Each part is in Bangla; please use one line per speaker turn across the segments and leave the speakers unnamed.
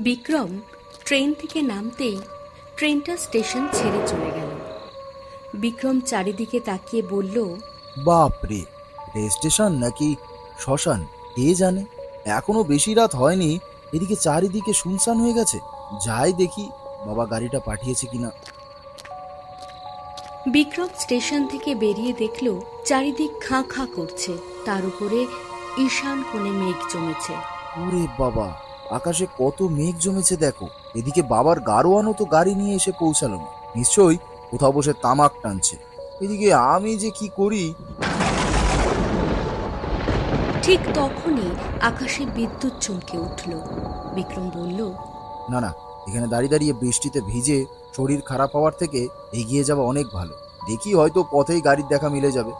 বিক্রম ট্রেন থেকে নামতেই ট্রেনটা স্টেশন ছেড়ে চলে গেল। বিক্রম চারিদিকে তাকিয়ে বলল,
বাপরে, রেল স্টেশন নাকি শ্মশান কে জানে। এখনো বেশি রাত হয়নি, এদিকে চারিদিকে শুনশান হয়ে গেছে। যাই দেখি বাবা গাড়িটা পাঠিয়েছে কিনা।
বিক্রম স্টেশন থেকে বেরিয়ে দেখল চারিদিক খাঁ খাঁ করছে, তার উপরে ঈশান কোণে মেঘ জমেছে।
ওরে বাবা, আকাশে কত মেঘ জমেছে দেখো। এদিকে বাবার গাড়োয়ানও তো গাড়ি নিয়ে এসে পৌঁছালো না, নিশ্চয়ই কোথাও বসে তামাক টানছে। এদিকে আমি যে কি করি।
ঠিক তখনই আকাশে বিদ্যুৎ চমকে উঠল। বিক্রম বলল,
না না, এখানে দাঁড়িয়ে দাঁড়িয়ে বৃষ্টিতে ভিজে শরীর খারাপ হওয়ার থেকে এগিয়ে যাওয়া অনেক ভালো। দেখি হয়তো পথেই গাড়ির দেখা মিলে যাবে।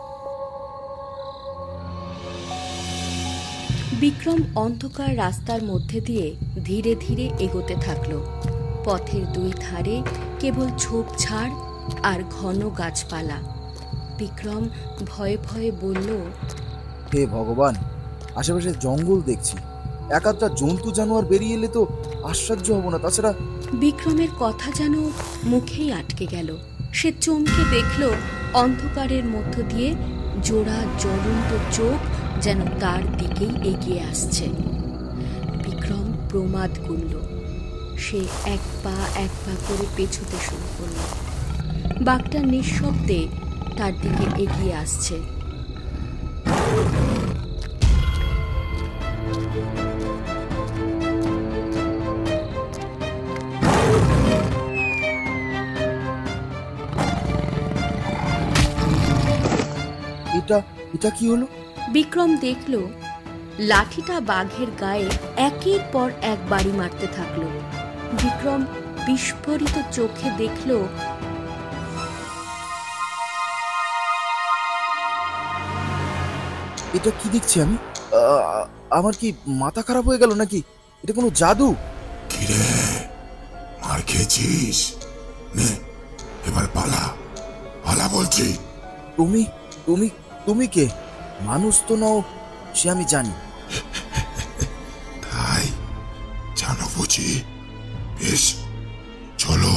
বিক্রম অন্ধকার রাস্তার মধ্যে দিয়ে ধীরে ধীরে এগোতে থাকলো। পথের দুই ধারে কেবল ঝোপঝাড় আর ঘন গাছপালা। বিক্রম ভয়ে ভয়ে বলল,
হে ভগবান, আশেপাশে জঙ্গল দেখছি, এক আধটা জন্তু জানোয়ার বেরিয়ে এলে তো আশ্চর্য হব না। তাছাড়া
বিক্রমের কথা যেন মুখেই আটকে গেল। সে চমকে দেখল অন্ধকারের মধ্য দিয়ে জোড়া জ্বলন্ত চোখ যেন তার দিকেই এগিয়ে আসছে। বিক্রম প্রমাদ গুনল। সে এক পা করে পেছোতে শুরু করল। বাঘটা নিঃশব্দে তার দিকে এগিয়ে আসছে।
এটা কি হলো?
বিক্রম দেখল লাঠিটা বাঘের গায়ে একের পর এক বাড়ি মারতে থাকলো। বিক্রম বিস্ফোরিত চোখে দেখল
এটা কি দেখছি আমি? আমার কি মাথা খারাপ হয়ে গেল নাকি? এটা কোনো জাদু?
কিরে, মার খেয়েছিস? নে, এবার পালা পালা বলছি।
তুমি তুমি তুমি কে? মানুষ তো নও, সে আমি জানি।
তাই জানো বুঝি? বেশ, চলো,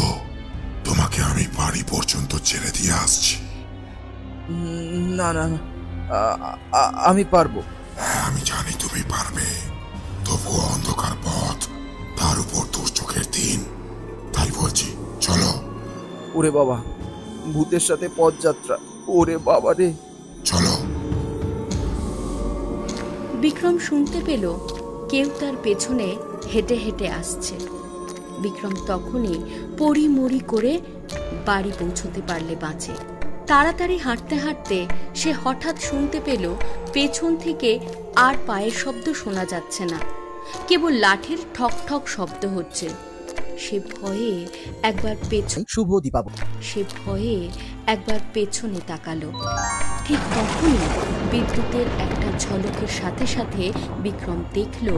তোমাকে আমি বাড়ি পর্যন্ত ছেড়ে দিয়ে আসছি।
না না, আমি পারবো।
হ্যাঁ, আমি জানি তুমি পারবে। তবুও অন্ধকার পথ, তার উপর দুর্যোগের দিন, তাই বলছি চলো।
ওরে বাবা, ভূতের সাথে পথযাত্রা, ওরে বাবা রে।
চলো।
বিক্রম শুনতে পেল কেউ তার পেছনে হেঁটে হেঁটে আসছে। বিক্রম তখনই পড়িমড়ি করে বাড়ি পৌঁছতে পারলে বাঁচে। তাড়াতাড়ি হাঁটতে হাঁটতে সে হঠাৎ শুনতে পেল পেছন থেকে আর পায়ের শব্দ শোনা যাচ্ছে না, কেবল লাঠির ঠক ঠক শব্দ হচ্ছে। সে ভয়ে একবার পেছনে তাকালো। ঠিক তখনই বিদ্যুতের একটা ঝলকের সাথে সাথে বিক্রম দেখল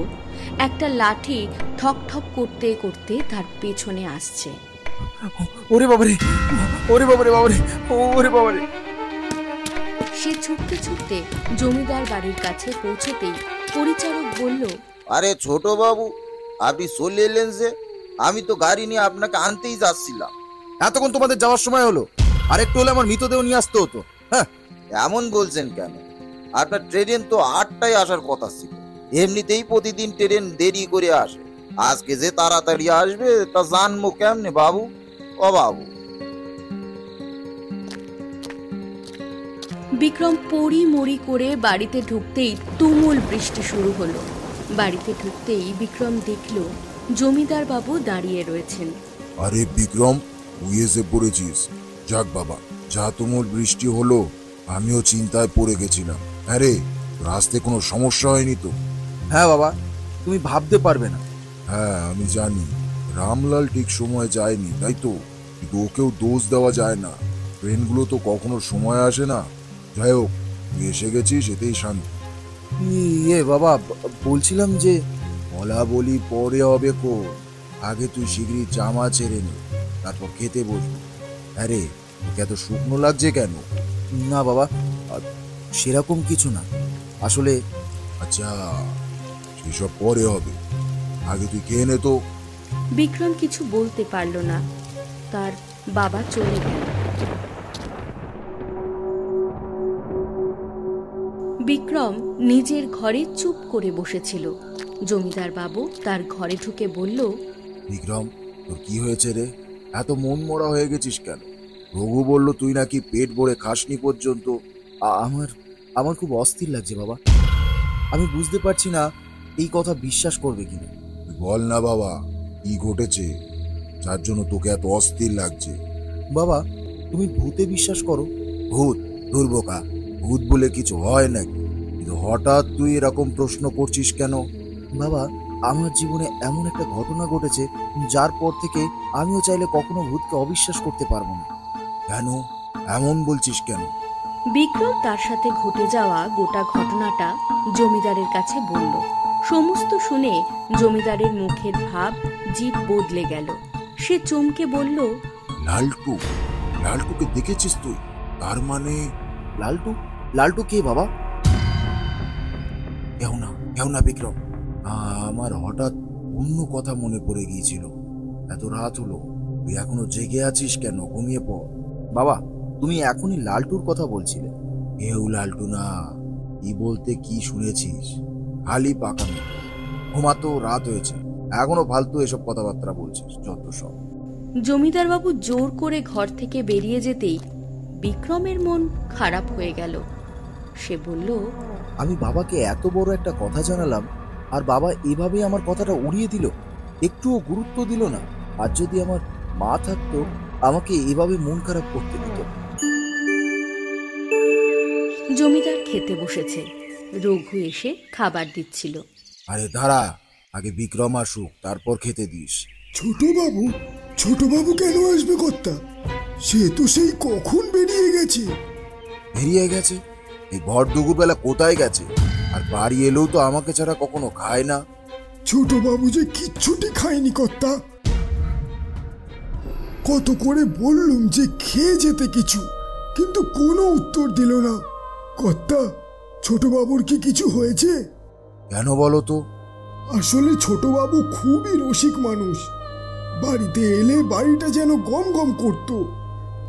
একটা লাঠি ঠক ঠক করতে করতে তার পেছনে আসছে।
ওরে বাবারে, ওরে বাবারে, বাবারে, ওরে বাবারে।
সে ছুটতে ছুটতে জমিদার বাড়ির কাছে পৌঁছতেই পরিচারক বলল,
আরে ছোট বাবু, আপনি চলে এলেন যে? আমি তো গাড়ি নিয়ে আপনাকে আনতেই যাচ্ছিলাম।
এতক্ষণ তোমাদের যাওয়ার সময় হলো, আর একটু হলে আমার মৃতদেহ নিয়ে আসতে হতো। হ্যাঁ,
এমন বলছেন কেন? আপনার ট্রেন তো 8টায় আসার কথা ছিল। এমনিতেই প্রতিদিন ট্রেন দেরি করে আসে, আজকে যে তাড়াতাড়ি আসবে তা জানবো কেমনে বাবু? ও বাবু।
বিক্রম পড়িমড়ি করে বাড়িতে ঢুকতেই তুমুল বৃষ্টি শুরু হলো। বাড়িতে ঢুকতেই বিক্রম দেখল জমিদার বাবু দাঁড়িয়ে রয়েছেন।
আরে বিক্রম, তুই এসে পড়েছিস। যাক বাবা, যা তুমুল বৃষ্টি হলো, আমিও চিন্তায় পড়ে গেছিলাম। আরে, রাস্তায় কোনো সমস্যা হয়নি তো?
হ্যাঁ বাবা, তুমি ভাবতে পারবে না।
হ্যাঁ, আমি জানি রামলাল ঠিক সময় যায়নি, তাই তো, কিন্তু ওকেও দোষ দেওয়া যায় না। ট্রেনগুলো তো কখনো সময় আসে না। যাই হোক, তুই এসে গেছিস, এতেই শান্তি।
ইয়ে বাবা, বলছিলাম যে বলা বলি পরে হবে কো, আগে তুই শীঘ্রই জামা ছেড়ে নে, তারপর খেতে বসবি। আরে, তোকে এত শুকনো লাগছে কেন? না বাবা, সেরকম কিছু না আসলে।
আচ্ছা, সেসব পরে হবে, আগে তুই খেয়ে নে তো।
বিক্রম কিছু বলতে পারল না। তার বাবা চলে গেল। বিক্রম নিজের ঘরে চুপ করে বসেছিল। জমিদার বাবু তার ঘরে ঢুকে বলল,
বিক্রম, তোর কি হয়েছে রে? এত মন মরা হয়ে গেছিস কেন? রঘু বলল তুই নাকি পেট ভরে খাসনি পর্যন্ত। আমার আমার খুব অস্থির লাগছে বাবা। আমি বুঝতে পারছি না এই কথা বিশ্বাস করবে কিনা।
তুই বল না বাবা, কি ঘটেছে যার জন্য তোকে এত অস্থির লাগছে?
বাবা, তুমি ভূতে বিশ্বাস করো? ভূত? দুর্বোকা, ভূত বলে কিছু হয় নাকি? কিন্তু হঠাৎ তুই এরকম প্রশ্ন করছিস কেন? বাবা, আমার জীবনে এমন একটা ঘটনা ঘটেছে যার পর থেকে আমিও চাইলে কখনো ভূতকে অবিশ্বাস করতে পারবো না।
কেন এমন বলছিস কেন?
বিক্রম তার সাথে ঘটে যাওয়া গোটা ঘটনাটা জমিদারের কাছে বলল। সমস্ত শুনে জমিদারের মুখের ভাব জিভ বদলে গেল। সে চমকে বলল,
লালটু? লালটুকে দেখেছিস তুই? তার মানে
লালটু? লালটু কে বাবা? কেউ না বিক্রম, আমার হঠাৎ অন্য কথা মনে পড়ে গিয়েছিল। এত রাত হলো, তুই এখনো জেগে আছিস কেন? ঘুমিয়ে পড়। বাবা, তুমি এখনই লালটুর কথা বলছিলে। কেউ লালটু না। কি বলতে কি শুনেছিস? খালি পাকানো। ঘুমাতো, রাত হয়েছে, এখনো ফালতু এসব কথাবার্তা বলছিস, যত সব।
জমিদার বাবু জোর করে ঘর থেকে বেরিয়ে যেতেই বিক্রমের মন খারাপ হয়ে গেল। সে বলল,
আমি বাবাকে এত বড় একটা কথা জানালাম, আর বাবা এভাবে আমার কথাটা উড়িয়ে দিল, একটুও গুরুত্ব দিল না। আর যদি আমার মা থাকতো, আমাকে এভাবে মন খারাপ করতে দিত।
জমিদার খেতে বসেছে। রঘু এসে খাবার দিচ্ছিল।
আরে দাঁড়া, আগে বিক্রম আসুক, তারপর খেতে দিস।
ছোট বাবু কেন আসবে কর্তা? সে তো সেই কখন বেরিয়ে গেছে।
বেরিয়ে গেছে? এই ভর দুপুর বেলা কোথায় গেছে? আর বাড়ি এলেও তো আমাকে ছাড়া কখনো খায় না।
ছোট বাবু যে কিচ্ছুটি খায়নি কর্তা। কত করে বললুম যে খেয়ে যেতে কিছু, কিন্তু কোনো উত্তর দিল না। কর্তা, ছোট বাবুর কি কিছু হয়েছে?
কেন বলো তো?
আসলে ছোট বাবু খুবই রসিক মানুষ। বাড়িতে এলে বাড়িটা যেন গম গম করত,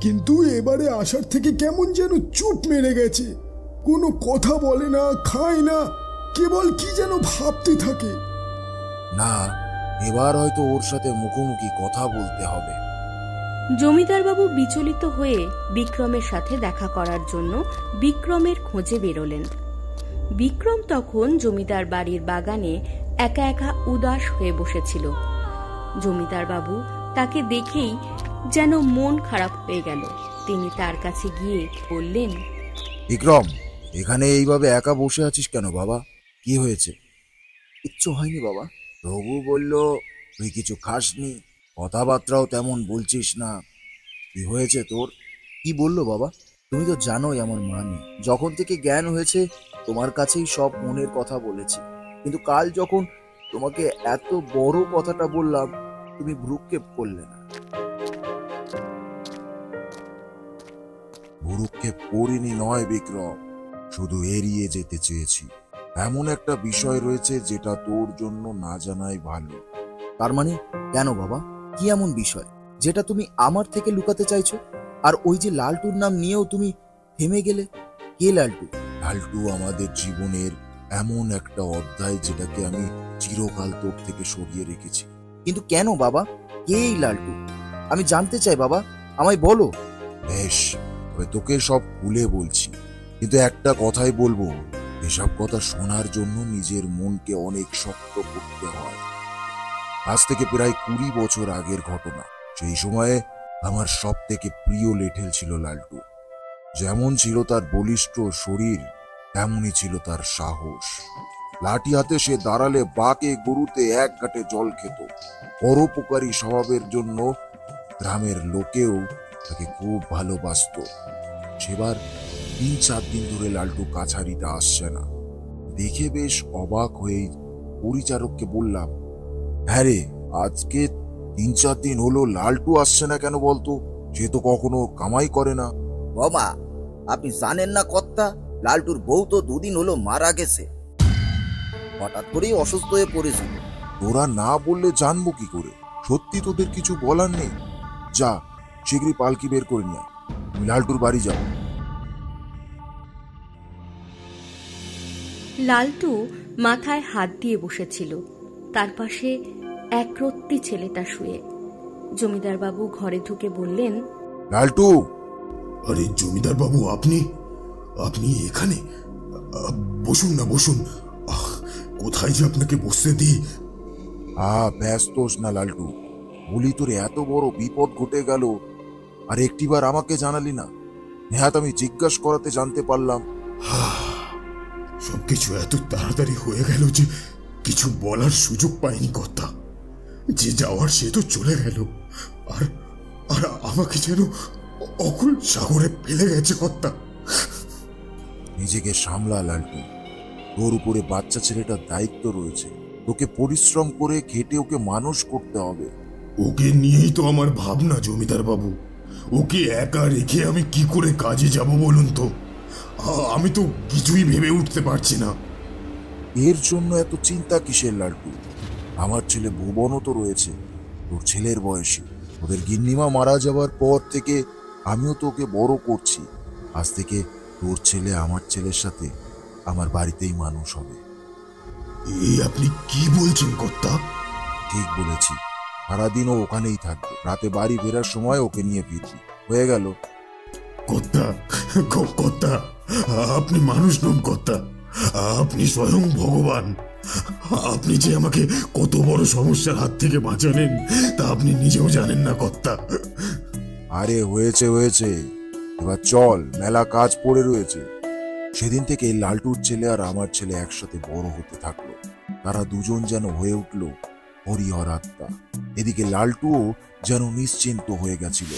কিন্তু এবারে আসার থেকে কেমন যেন চুপ মেরে গেছে। কোনো কথা বলে না, খায় না, কেবল কি যেন ভাবতে থাকে।
না, এবার হয়তো ওর সাথে মুখোমুখি কথা বলতে হবে।
জমিদার বাবু বিচলিত হয়ে বিক্রমের সাথে দেখা করার জন্য বিক্রমের খোঁজে বেরোলেন। বিক্রম তখন জমিদার বাড়ির বাগানে একা একা উদাস হয়ে বসেছিল। জমিদার বাবু তাকে দেখেই যেন মন খারাপ হয়ে গেল। তিনি তার কাছে গিয়ে বললেন,
বিক্রম, এখানে এইভাবে একা বসে আছিস কেন বাবা? কি হয়েছে? কিচ্ছু হয়নি বাবা। রঘু বলল তুই কিছু খাসনি, কথাবার্তাও তেমন বলছিস না। কি হয়েছে তোর? কি বললো বাবা? তুমি তো জানোই আমার মা নেই। যখন থেকে জ্ঞান হয়েছে তোমার কাছেই সব মনের কথা বলেছি, কিন্তু কাল যখন তোমাকে এত বড় কথাটা বললাম, তুমি ভ্রুক্ষেপ করলে না।
ভ্রুক্ষেপ করিনি নয় বিক্রম, শুধু এড়িয়ে যেতে চেয়েছি। এমন একটা বিষয় রয়েছে যেটা তোর জন্য না জানাই ভালো।
তার মানে কেন বাবা? কি এমন বিষয় যেটা তুমি আমার থেকে লুকাতে চাইছো? আর ওই যে লালটুর নাম নিয়েও তুমি থেমে গেলে। কে লালটু?
লালটু আমাদের জীবনের এমন একটা অধ্যায় যেটাকে আমি চিরকাল তোর থেকে সরিয়ে রেখেছি।
কিন্তু কেন বাবা? কে এই লালটু? আমি জানতে চাই বাবা, আমায় বলো।
বেশ, তবে তোকে সব খুলে বলছি, কিন্তু একটা কথাই বলবো, এসব কথা শোনার জন্য নিজের মনকে অনেক শক্ত করতে হয়। আজ থেকে প্রায় 20 বছর আগের ঘটনা। সেই সময়ে আমার সব থেকে প্রিয় লেঠেল ছিল লালটু। যেমন ছিল তার বলিষ্ঠ শরীর, তেমনই ছিল তার সাহস। লাঠি হাতে সে দাঁড়ালে বাঁকে গরুতে এক ঘাটে জল খেত। পরোপকারী স্বভাবের জন্য গ্রামের লোকেও তাকে খুব ভালোবাসত। সেবার 3-4 দিন ধরে লালটু কাছারিটা আসছে না। দেখে বেশ অবাক হয়ে পরিচারককে বললাম, হ্যাঁ রে, আজকে 3-4 দিন হলো লালটু আসছে না কেন বলতো? সে তো কখনো কামাই করে না।
বাবা, আপনি জানেন না কর্তা, লালটুর বউ তো 2 দিন হলো মারা গেছে। হঠাৎ করেই অসুস্থ হয়ে পড়েছিল।
তোরা না বললে জানবো কি করে? সত্যি তোদের কিছু বলার নেই? যা, শীঘ্রই পালকি বের করে নিয়ে আয়। তুমি লালটুর বাড়ি যাও।
লালটু মাথায় হাত দিয়ে বসেছিল। তার পাশে একরত্তি ছেলেটা শুয়ে। জমিদার বাবু ঘরে ঢুকে বললেন,
লালটু!
আরে জমিদার বাবু, আপনি আপনি এখানে? বসুন না, বসুন। কোথায় যে আপনাকে বসতে দিই।
ব্যস্ত হোস না লালটু। বলি, তোর এত বড় বিপদ ঘটে গেল, আর একটিবার আমাকে জানালি না? নেহাত আমি জিজ্ঞাসা করাতে জানতে পারলাম।
সবকিছু এত তাড়াতাড়ি হয়ে গেল যে কিছু বলার সুযোগ পাইনি কর্তা। যে যাওয়ার সে তো চলে গেল, আর আর আমাকে যেন অকুল সাগরে ফেলে গেছে কর্তা।
নিজেকে সামলা লালটু। তোর উপরে বাচ্চা ছেলেটার দায়িত্ব রয়েছে। তোকে পরিশ্রম করে খেটে ওকে মানুষ করতে হবে।
ওকে নিয়েই তো আমার ভাবনা জমিদার বাবু। ওকে একা রেখে আমি কি করে কাজে যাব বলুন তো? আমি তো কিছুই ভেবে উঠতে পারছি না।
এর জন্য এত চিন্তা কিসের লালটু? আমার ছেলে ভুবনও তো রয়েছে, তোর ছেলের বয়সী। ওদের গিন্নিমা মারা যাওয়ার পর থেকে আমিও তোকে বড় করছি। আজ থেকে তোর ছেলে আমার ছেলের সাথে আমার বাড়িতেই মানুষ হবে।
এই আপনি কি বলছেন কর্তা?
ঠিক বলেছি। সারাদিনও ওখানেই থাকবে, রাতে বাড়ি ফেরার সময় ওকে নিয়ে ফিরবি। হয়ে গেল।
কর্তা, কর্তা, আপনি মানুষ নন কর্তা, আপনি স্বয়ং ভগবান। আপনি যে আমাকে কত বড় সমস্যার হাত থেকে বাঁচালেন তা আপনি নিজেও জানেন না কর্তা।
আরে হয়েছে হয়েছে, এবার চল, মেলা কাজ পড়ে রয়েছে। সেদিন থেকে লালটুর ছেলে আর আমার ছেলে একসাথে বড় হতে থাকলো। তারা দুজন যেন হয়ে উঠল হরিহর আত্মা। এদিকে লালটুও যেন নিশ্চিন্ত হয়ে গেছিল।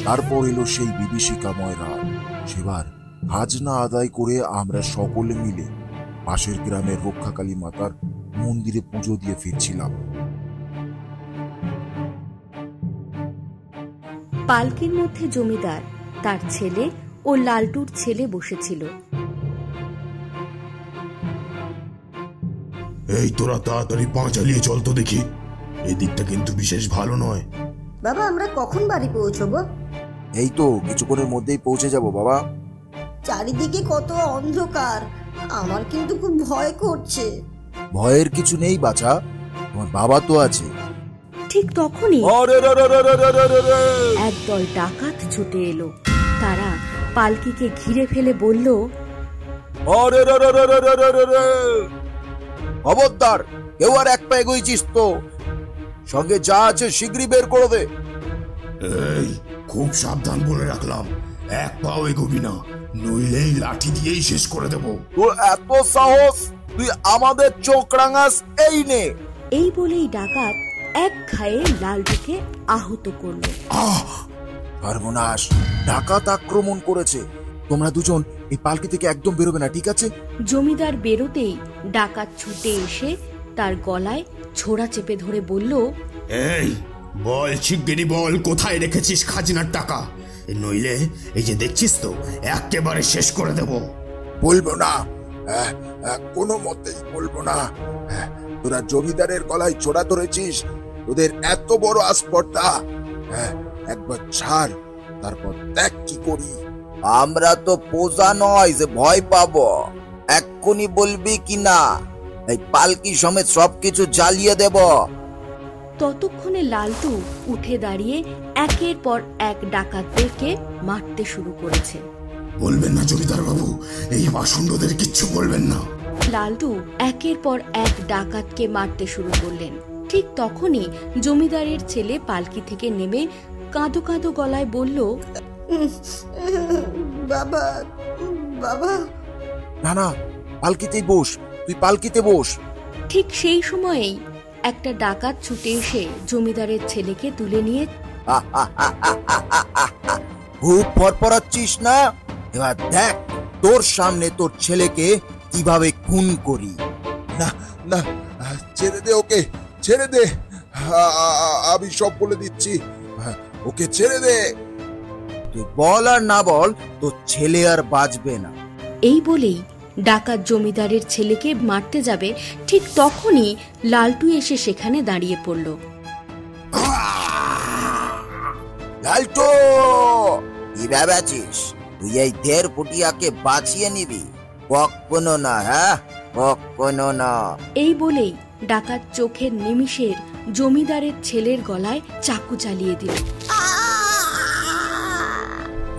তারপর এলো সেই বিভীষিকাময় রাত। সেবার খাজনা আদায় করে আমরা সকলে মিলে পাশের গ্রামের রক্ষাকালী মাতার মন্দিরে পুজো দিয়ে ফিরছিলাম।
পালকির মধ্যে জমিদার, তার ছেলে ও লালটুর ছেলে বসেছিল।
এই তোরা তাড়াতাড়ি পা চালিয়ে চল তো দেখি, এদিকটা কিন্তু বিশেষ ভালো নয়।
বাবা, আমরা কখন বাড়ি পৌঁছবো?
এই তো কিছুক্ষণের মধ্যেই পৌঁছে যাব বাবা।
চারিদিকে কত অন্ধকার, আমার কিন্তু খুব ভয় করছে।
ভয়ের কিছু নেই বাছা, তোমার বাবা তো আছে।
ঠিক তখনই একদল ডাকাত ছুটে এলো। তারা পালকিকে ঘিরে ফেলে বলল,
খবরদার, কেউ আর এক পা এগোইছিস তো, সঙ্গে যা আছে শীঘ্রই বের করে দে।
এই খুব সাবধান বলে রাখলাম, এক পাও এগোবি না, নইলেই লাঠি দিয়েই শেষ করে দেব।
তোর এত সাহস, তুই আমাদের চোখ রাঙাস? এই নে।
এই বলেই ডাকাত এক ঘায়ে লালটুকে আহত করল।
সর্বনাশ, ডাকাত আক্রমণ করেছে। তোমরা দুজন এই পালকি থেকে একদম বেরোবে না, ঠিক আছে?
জমিদার বেরোতেই ডাকাত ছুটে এসে তার গলায় ছোড়া চেপে ধরে বলল,
এই বল, শিগগিরই বল, কোথায় রেখেছিস খাজনার টাকা? নইলে এই যে দেখছিস তো, একেবারে শেষ করে দেব।
বলবো না, কোনো মতেই বলবো না। তোরা জমিদারের গলায় ছোড়া ধরেছিস, তোদের এত বড় আসপর্দা। একবার ছাড়, তারপর দেখ কি করি।
আমরা তো পোজা নয় যে ভয় পাবো। এক্ষুনি বলবি কি না, এই পালকি সমেত সবকিছু জ্বালিয়ে দেব।
ততক্ষণে লালটু উঠে দাঁড়িয়ে একের পর এক ডাকাতদেরকে মারতে শুরু করেছে।
বলবেন না জমিদার বাবু, এই বাসুন্ডদের কিচ্ছু বলবেন না।
লালটু একের পর এক ডাকাতকে মারতে শুরু করলেন। ঠিক তখনই জমিদারের ছেলে পালকি থেকে নেমে কাঁদো কাঁদো গলায় বলল,
বাবা, বাবা।
না না, পালকিতেই বস, তুই পালকিতে বস।
ঠিক সেই সময়েই একটা ডাকাত ছুটে এসে জমিদারের ছেলেকে তুলে নিয়ে,
খুব পরপরাচ্ছিস না? এবার দেখ তোর সামনে তোর ছেলেকে কিভাবে খুন করি।
না না, ছেড়ে দে ওকে, ছেড়ে দে। আমি সব বলে দিচ্ছি, ওকে ছেড়ে দে।
তুই বল আর না বল, তোর ছেলে আর বাঁচবে না।
এই বলেই ডাকাত জমিদারের ছেলেকে মারতে যাবে। ঠিক তখনই লালটু এসে সেখানে দাঁড়িয়ে পড়ল।
লালটু, কি ভেবেছিস তুই এই 1.5 ফুটিয়াকে বাঁচিয়ে নিবি? কখনো না, হ্যাঁ, কখনো না।
এই বলেই ডাকাত চোখের নিমিষের জমিদারের ছেলের গলায় চাকু চালিয়ে দিল।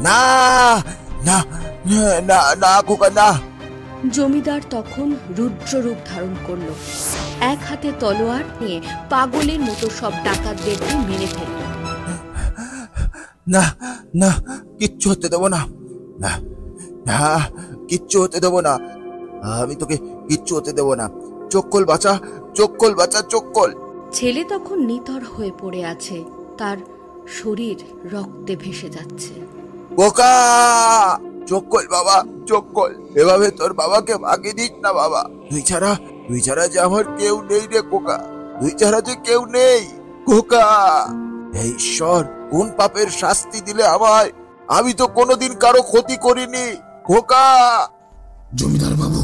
না না না না খোকা না।
জমিদার তখন রুদ্ররূপ ধারণ করলো। এক হাতে তলোয়ার নিয়ে পাগলের মতো সব ডাকাতদেরকে মেরে ফেলল।
না না, কিচ্ছু হতে দেবো না, না না, কিচ্ছু হতে দেবো না, আমি তোকে কিচ্ছু হতে দেবো না। চোখ খোল বাঁচা, চোখ খোল বাঁচা, চোখ খোল।
ছেলে তখন নিথর হয়ে পড়ে আছে, তার শরীর রক্তে ভেসে যাচ্ছে।
বোকা, চোখ খোল বাবা, চোখ খোল। এভাবে তোর বাবাকে ভাগিয়ে দিস না বাবা। তুই ছাড়া যে আমার কেউ নেই রে খোকা, তুই ছাড়া যে কেউ নেই খোকা। হে ঈশ্বর, কোন পাপের শাস্তি দিলে আমায়? আমি তো কোনোদিন কারো ক্ষতি করিনি খোকা।
জমিদার বাবু,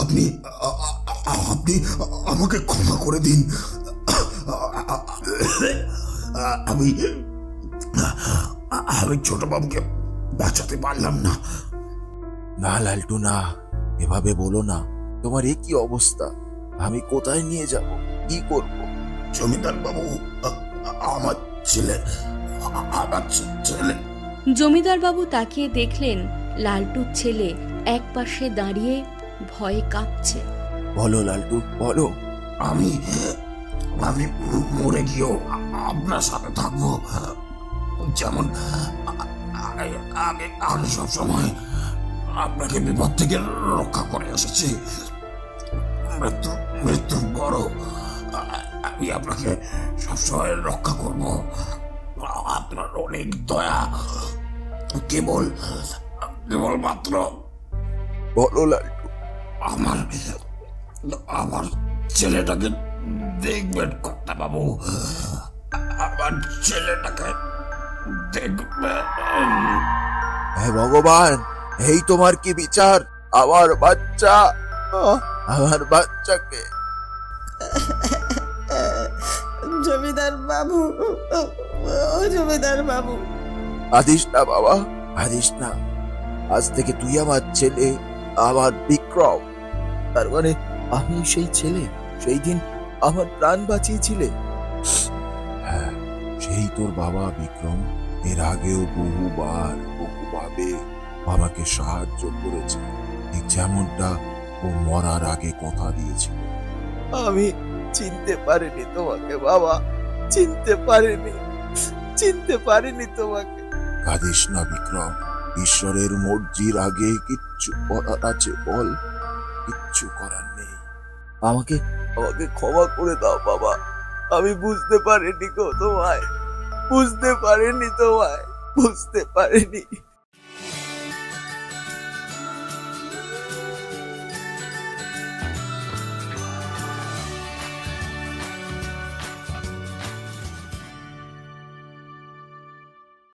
আপনি আপনি আমাকে ক্ষমা করে দিন। আমি ছোট বাবুকে বাঁচাতে পারলাম না।
না লালটু না, এভাবে বলো না। তোমার এ কি অবস্থা? আমি কোথায় নিয়ে যাব, কি করব?
জমিদার বাবু, আমার ছেলে।
জমিদার বাবু তাকিয়ে দেখলেন লালটুর ছেলে এক পাশে দাঁড়িয়ে ভয়ে কাঁপছে।
বলো লালটু, বলো।
আমি মরে গিয়েও আপনার সাথে থাকবো, যেমন আগে সব সময় আপনাকে বিপদ থেকে রক্ষা করে এসেছি। মৃত্যুর বড় আমি আপনাকে সবসময় রক্ষা করব। আপনার অনেক দয়া, কেবল মাত্র
বলো লালটু।
আমার ছেলেটাকে দেখবেন কর্তা বাবু, আমার ছেলেটাকে দেখবেন।
হে ভগবান, এই তোমার কি বিচার? আমার বাচ্চাকে।
জমিদার বাবু, ও জমিদার বাবু।
আদিস না বাবা, আদিস না। আজ থেকে তুই আমার ছেলে, আমার বিক্রম। তার মানে আমি সেই ছেলে, সেই দিন আমার প্রাণ বাঁচিয়েছিলে। হ্যাঁ, সেই তোর বাবা বিক্রম। এর আগেও বহুভাবে বাবাকে সাহায্য করেছে, ঠিক যেমনটা ও মরার আগে কথা দিয়েছিল। আমি চিনতে পারিনি তোমাকে বাবা, চিনতে পারিনি তোমাকে। কাঁদিস না বিক্রম, ঈশ্বরের মর্জির আগে কিচ্ছু করার আছে বল? কিচ্ছু করার নেই। আমাকে ক্ষমা করে দাও বাবা। আমি বুঝতে পারিনি গো তোমায়, বুঝতে পারিনি।